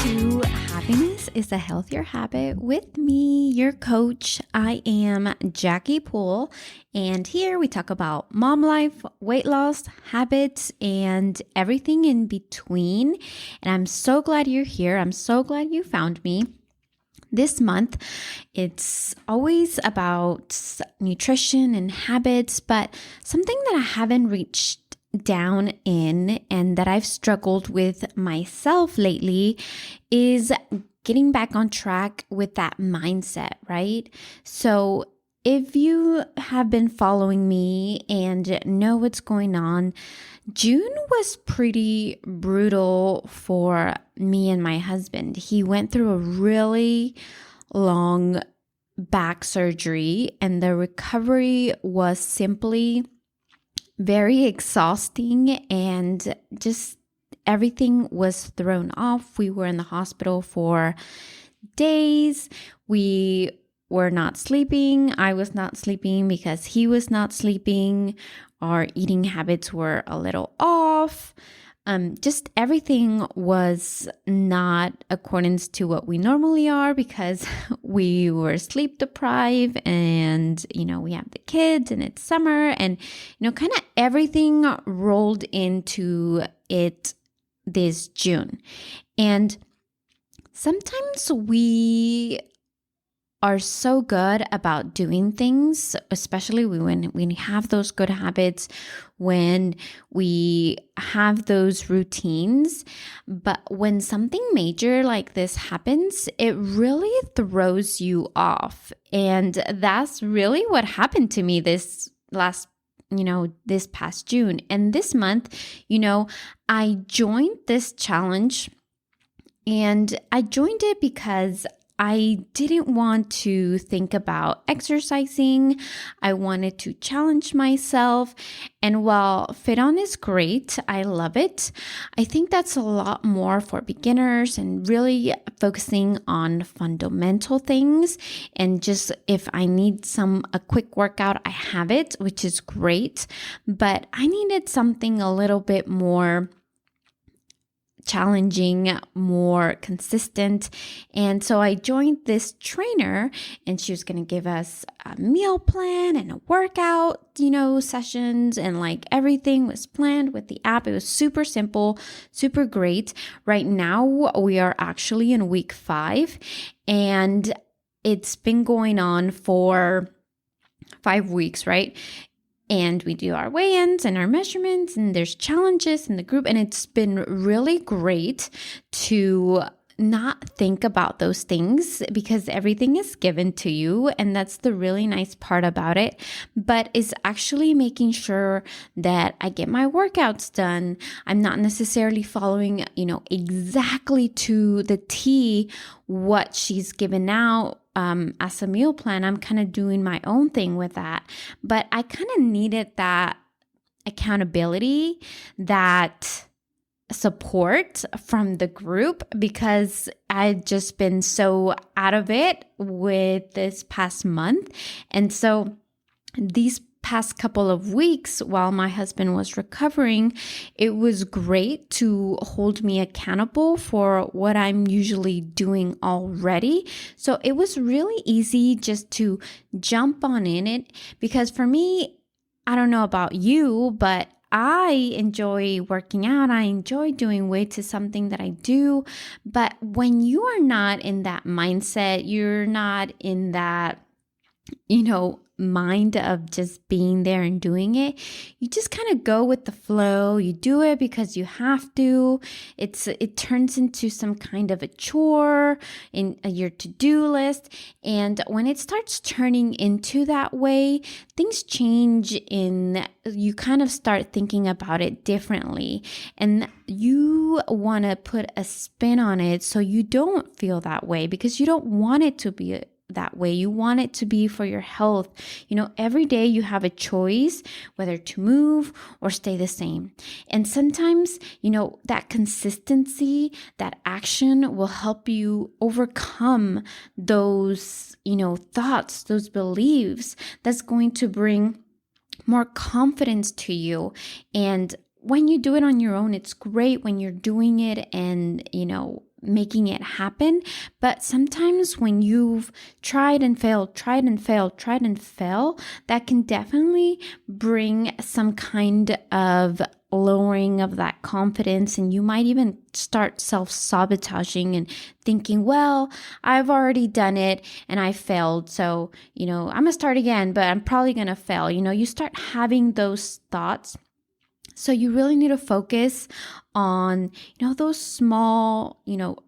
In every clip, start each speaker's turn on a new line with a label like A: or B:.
A: to Happiness is a Healthier Habit with me, your coach. I am Jackie Poole, and here we talk about mom life, weight loss, habits, and everything in between. And I'm so glad you're here. I'm so glad you found me. This month, it's always about nutrition and habits, but something that I haven't reached down in and that I've struggled with myself lately is getting back on track with that mindset, right? So if you have been following me and know what's going on, June was pretty brutal for me and my husband. He went through a really long back surgery, and the recovery was simply very exhausting, and just everything was thrown off. We were in the hospital for days. We were not sleeping. I was not sleeping because he was not sleeping. Our eating habits were a little off. Just everything was not accordance to what we normally are because we were sleep deprived, and, we have the kids and it's summer, and, kind of everything rolled into it this June. And sometimes we are so good about doing things, especially when we have those good habits, when we have those routines. But when something major like this happens, it really throws you off. And that's really what happened to me this past June. And this month, I joined this challenge, and I joined it because I didn't want to think about exercising. I wanted to challenge myself. And while Fit On is great, I love it, I think that's a lot more for beginners and really focusing on fundamental things. And just if I need a quick workout, I have it, which is great. But I needed something a little bit more challenging, more consistent. And so I joined this trainer, and she was going to give us a meal plan and a workout, sessions, and like everything was planned with the app. It was super simple, super great. Right now we are actually in week 5, and it's been going on for 5 weeks, right? And we do our weigh-ins and our measurements, and there's challenges in the group. And it's been really great to not think about those things because everything is given to you. And that's the really nice part about it. But it's actually making sure that I get my workouts done. I'm not necessarily following, exactly to the T what she's given out as a meal plan. I'm kind of doing my own thing with that. But I kind of needed that accountability, that support from the group, because I'd just been so out of it with this past month. And so these past couple of weeks while my husband was recovering, it was great to hold me accountable for what I'm usually doing already. So it was really easy just to jump on in it, because for me, I don't know about you, but I enjoy working out. I enjoy doing weights. Is something that I do. But when you are not in that mindset, you're not in that, mind of just being there and doing it, you just kind of go with the flow. You do it because you have to. It turns into some kind of a chore in your to-do list. And when it starts turning into that way, things change you kind of start thinking about it differently. And you want to put a spin on it so you don't feel that way, because you don't want it to be that way. You want it to be for your health. Every day you have a choice whether to move or stay the same. And sometimes, that consistency, that action will help you overcome those, thoughts, those beliefs. That's going to bring more confidence to you. And when you do it on your own, it's great when you're doing it and, making it happen. But sometimes when you've tried and failed, that can definitely bring some kind of lowering of that confidence. And you might even start self-sabotaging and thinking, well, I've already done it and I failed. So, I'm going to start again, but I'm probably going to fail. You start having those thoughts. So you really need to focus on, those small,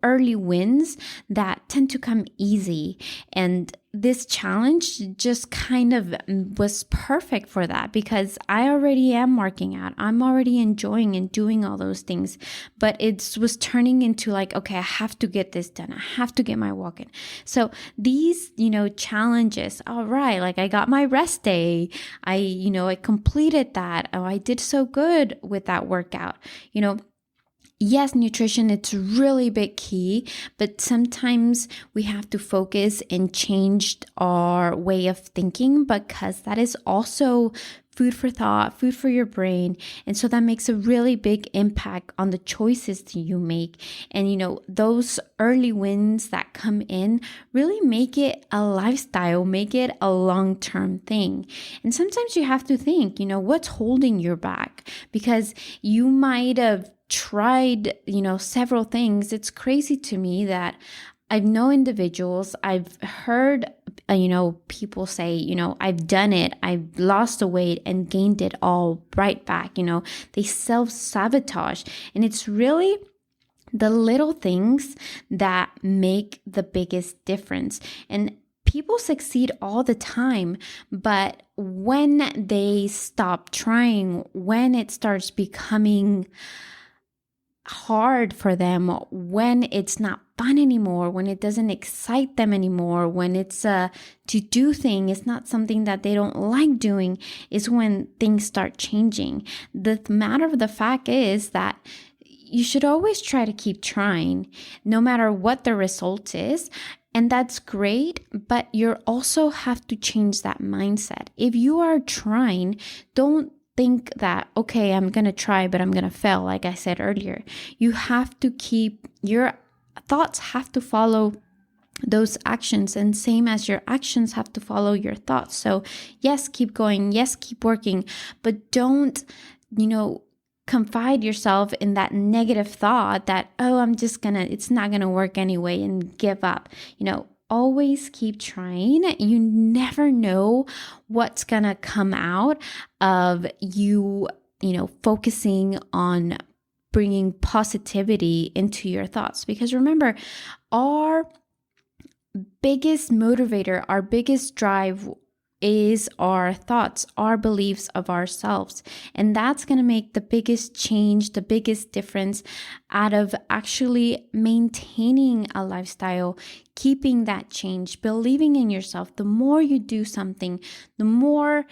A: early wins that tend to come easy. And this challenge just kind of was perfect for that, because I already am working out. I'm already enjoying and doing all those things, but it was turning into like, okay, I have to get this done. I have to get my walk in. So these, challenges, all right, like I got my rest day. I completed that. Oh, I did so good with that workout. Yes, nutrition, it's really big key, but sometimes we have to focus and change our way of thinking, because that is also food for thought, food for your brain. And so that makes a really big impact on the choices that you make. And, those early wins that come in really make it a lifestyle, make it a long-term thing. And sometimes you have to think, what's holding you back? Because you might have tried, several things. It's crazy to me that I've known individuals, I've heard, people say, I've done it, I've lost the weight and gained it all right back. They self-sabotage. And it's really the little things that make the biggest difference. And people succeed all the time, but when they stop trying, when it starts becoming hard for them, when it's not fun anymore, when it doesn't excite them anymore, when it's a to-do thing, it's not something that they don't like doing, is when things start changing. The matter of the fact is that you should always try to keep trying, no matter what the result is. And that's great, but you also have to change that mindset. If you are trying, don't think that, okay, I'm going to try, but I'm going to fail. Like I said earlier, you have to keep your thoughts have to follow those actions, and same as your actions have to follow your thoughts. So yes, keep going. Yes, keep working, but don't, confide yourself in that negative thought that, oh, it's not going to work anyway, and give up. Always keep trying. You never know what's going to come out of you, focusing on bringing positivity into your thoughts. Because remember, our biggest motivator, our biggest drive is our thoughts, our beliefs of ourselves. And that's going to make the biggest change, the biggest difference out of actually maintaining a lifestyle, keeping that change, believing in yourself. The more you do something, the more,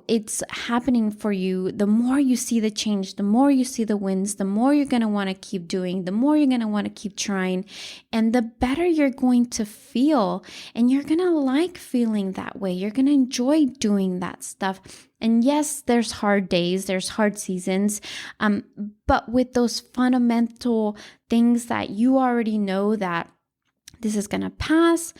A: it's happening for you, the more you see the change, the more you see the wins, the more you're going to want to keep doing, the more you're going to want to keep trying, and the better you're going to feel. And you're going to like feeling that way. You're going to enjoy doing that stuff. And yes, there's hard days, there's hard seasons, but with those fundamental things that you already know that this is going to pass,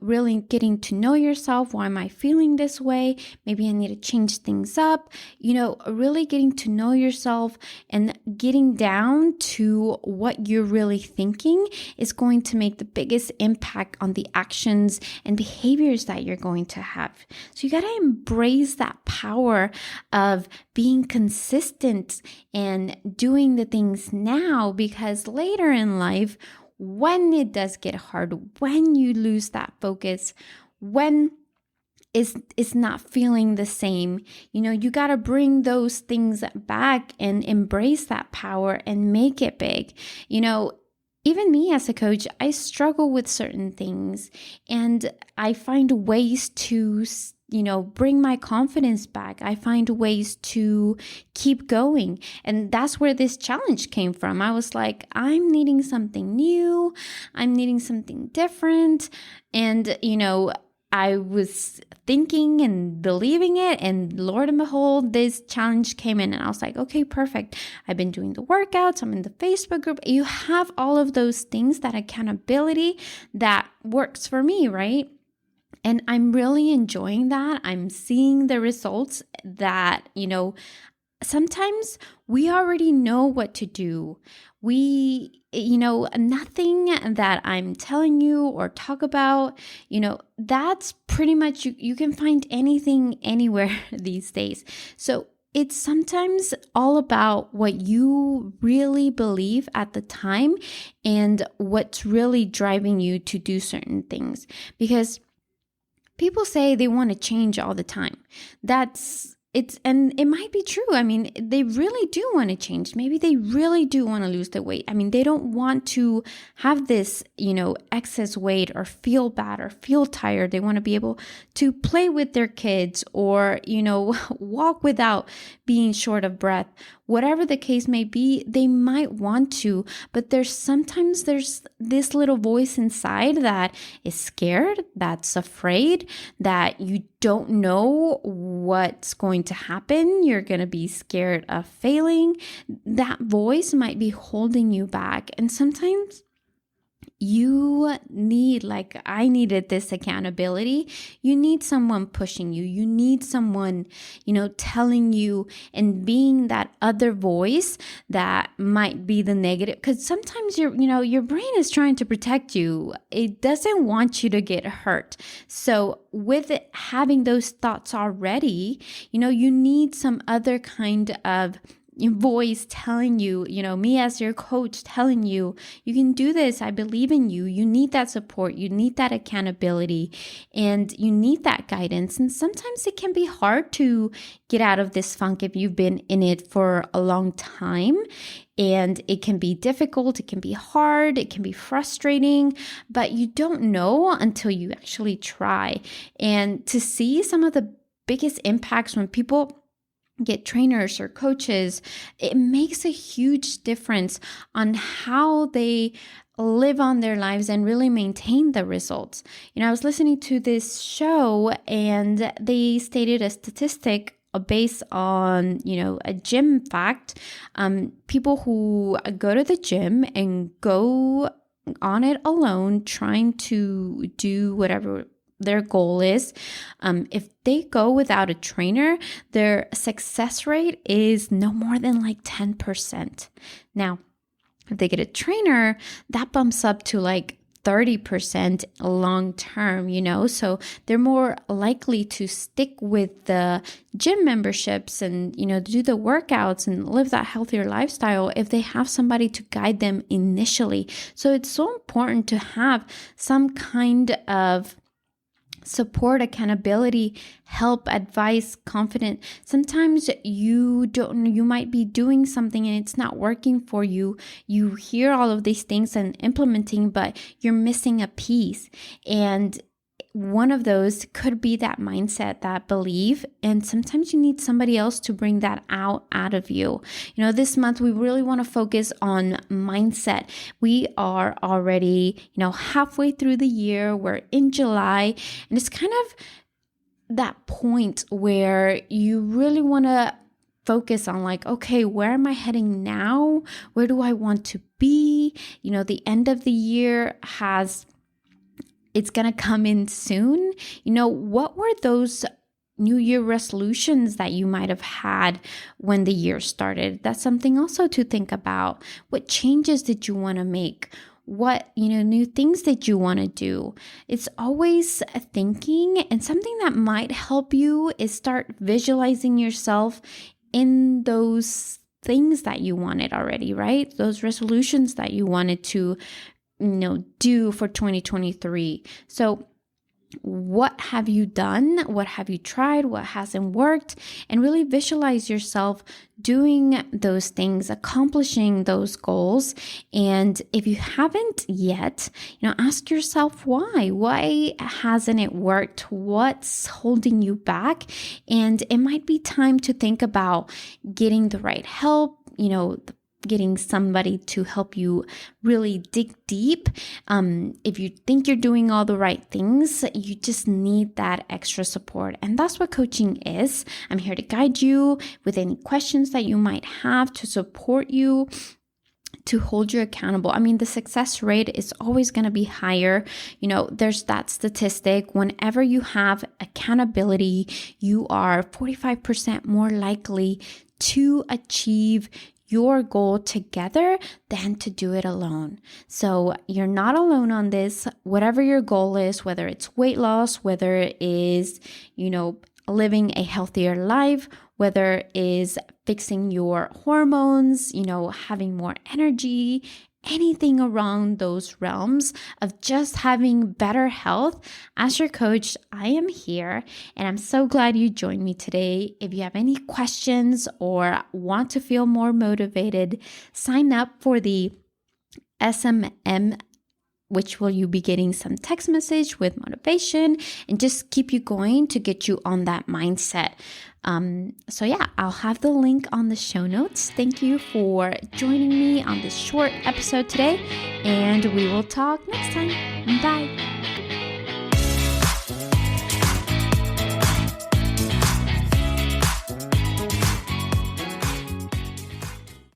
A: really getting to know yourself. Why am I feeling this way? Maybe I need to change things up. Really getting to know yourself and getting down to what you're really thinking is going to make the biggest impact on the actions and behaviors that you're going to have. So you got to embrace that power of being consistent and doing the things now, because later in life, when it does get hard, when you lose that focus, when it's not feeling the same, you got to bring those things back and embrace that power and make it big. Even me as a coach, I struggle with certain things, and I find ways to bring my confidence back. I find ways to keep going. And that's where this challenge came from. I was like, I'm needing something new. I'm needing something different. And, I was thinking and believing it, and Lord and behold, this challenge came in, and I was like, okay, perfect. I've been doing the workouts. I'm in the Facebook group. You have all of those things, that accountability that works for me, right? And I'm really enjoying that. I'm seeing the results that, sometimes we already know what to do. Nothing that I'm telling you or talk about, that's pretty much, you can find anything anywhere these days. So it's sometimes all about what you really believe at the time and what's really driving you to do certain things. Because people say they want to change all the time. And it might be true. I mean, they really do want to change. Maybe they really do want to lose the weight. I mean, they don't want to have this, excess weight or feel bad or feel tired. They want to be able to play with their kids or, walk without being short of breath. Whatever the case may be, they might want to, but there's this little voice inside that is scared, that's afraid, that you don't know what's going to happen. You're going to be scared of failing. That voice might be holding you back. And sometimes you need, like I needed this accountability. You need someone pushing you. You need someone, telling you and being that other voice that might be the negative. Because sometimes your brain is trying to protect you. It doesn't want you to get hurt. So with it, having those thoughts already, you need some other kind of voice telling you, me as your coach telling you, you can do this. I believe in you. You need that support. You need that accountability, and you need that guidance. And sometimes it can be hard to get out of this funk if you've been in it for a long time. And it can be difficult. It can be hard. It can be frustrating, but you don't know until you actually try. And to see some of the biggest impacts when people get trainers or coaches, it makes a huge difference on how they live on their lives and really maintain the results. I was listening to this show and they stated a statistic based on, a gym fact. People who go to the gym and go on it alone, trying to do whatever their goal is, if they go without a trainer, their success rate is no more than like 10%. Now, if they get a trainer, that bumps up to like 30% long term, so they're more likely to stick with the gym memberships and, do the workouts and live that healthier lifestyle if they have somebody to guide them initially. So it's so important to have some kind of support, accountability, help, advice, confident. Sometimes you might be doing something and it's not working for you. You hear all of these things and implementing, but you're missing a piece. And one of those could be that mindset, that belief. And sometimes you need somebody else to bring that out of you. This month we really want to focus on mindset. We are already, halfway through the year. We're in July, and it's kind of that point where you really want to focus on like, okay, where am I heading now? Where do I want to be? The end of the year it's going to come in soon. What were those New Year resolutions that you might have had when the year started? That's something also to think about. What changes did you want to make? What, new things that you want to do? It's always thinking, and something that might help you is start visualizing yourself in those things that you wanted already, right? Those resolutions that you wanted to do for 2023. So what have you done? What have you tried? What hasn't worked? And really visualize yourself doing those things, accomplishing those goals. And if you haven't yet, ask yourself why. Why hasn't it worked? What's holding you back? And it might be time to think about getting the right help, getting somebody to help you really dig deep. If you think you're doing all the right things, you just need that extra support. And that's what coaching is. I'm here to guide you with any questions that you might have, to support you, to hold you accountable. I mean, the success rate is always going to be higher. There's that statistic. Whenever you have accountability, you are 45% more likely to achieve your goal together than to do it alone. So you're not alone on this. Whatever your goal is, whether it's weight loss, whether it is, living a healthier life, whether it is fixing your hormones, having more energy, anything around those realms of just having better health. As your coach, I am here, and I'm so glad you joined me today. If you have any questions or want to feel more motivated, sign up for the SMM, which will you be getting some text message with motivation and just keep you going to get you on that mindset. So yeah, I'll have the link on the show notes. Thank you for joining me on this short episode today, and we will talk next time. Bye.